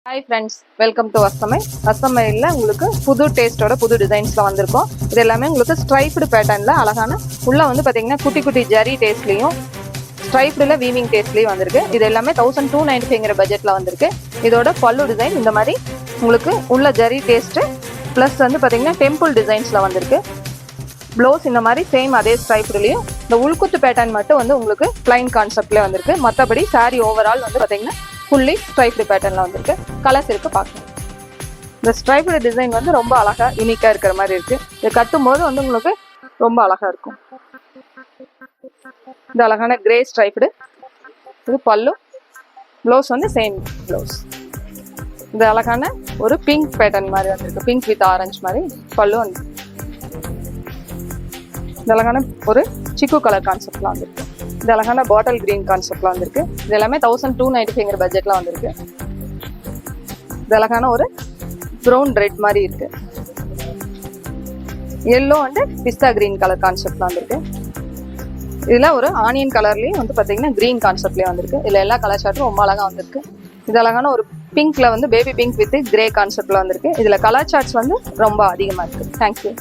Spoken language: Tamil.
ஹாய் ஃப்ரெண்ட்ஸ், வெல்கம் டு வசமையில் உங்களுக்கு புது டேஸ்ட்டோட புது டிசைன்ஸில் வந்திருக்கும். இது எல்லாமே உங்களுக்கு ஸ்ட்ரைப்டு பேட்டர்னில் அழகான உள்ளே வந்து பார்த்தீங்கன்னா குட்டி குட்டி ஜரி டேஸ்ட்லேயும் ஸ்ட்ரைப்டில் வீவிங் டேஸ்ட்லேயும் வந்திருக்கு. இது எல்லாமே 1295 பட்ஜெட்டில் வந்திருக்கு. இதோட பல்லு டிசைன் இந்த மாதிரி உங்களுக்கு உள்ள ஜரி டேஸ்ட்டு ப்ளஸ் வந்து பார்த்தீங்கன்னா டெம்பிள் டிசைன்ஸில் வந்திருக்கு. ப்ளவுஸ் இந்த மாதிரி சேம் அதே ஸ்ட்ரைப்டுலேயும் இந்த உள்குத்து பேட்டர்ன் மட்டும் வந்து உங்களுக்கு பிளைன் கான்செப்ட்லேயே வந்திருக்கு. மற்றபடி சாரீ ஓவரால் வந்து பார்த்தீங்கன்னா ஃபுல்லி ஸ்ட்ரைப்டு பேட்டர்னில் வந்திருக்கு. கலர்ஸ் இருக்கு பார்க்கணும். இந்த ஸ்ட்ரைப்டு டிசைன் வந்து ரொம்ப அழகாக யூனிக்காக இருக்கிற மாதிரி இருக்குது. இது கட்டும்போது வந்து உங்களுக்கு ரொம்ப அழகாக இருக்கும். இந்த அழகான கிரே ஸ்ட்ரைப்டு இது பல்லு. ப்ளவுஸ் வந்து சேம் ப்ளவுஸ். இந்த அழகான ஒரு பிங்க் பேட்டர்ன் மாதிரி வந்திருக்கு. பிங்க் வித் ஆரஞ்சு மாதிரி பல்லு வந்து இந்த அழகான ஒரு சிக்கு கலர் கான்செப்ட்ல வந்திருக்கு. இந்த அழகான பாட்டில் கிரீன் கான்செப்ட்ல வந்திருக்கு. இது எல்லாமே 1295 பட்ஜெட்ல வந்திருக்கு. இது அழகான ஒரு ப்ரௌன் ரெட் மாதிரி இருக்கு. Yellow and pista green colour கான்செப்ட்ல வந்திருக்கு. இதுல ஒரு ஆனியன் கலர்லயும் வந்து பாத்தீங்கன்னா கிரீன் கான்செப்ட்லயே வந்திருக்கு. இதுல எல்லா கலர் சார்ட்டும் ரொம்ப அழகா வந்திருக்கு. இது அழகான ஒரு பிங்க்ல வந்து பேபி பிங்க் வித் கிரே கான்செப்ட்ல வந்திருக்கு. இதுல கலர் சார்ட்ஸ் வந்து ரொம்ப அதிகமா இருக்கு. தேங்க்யூ.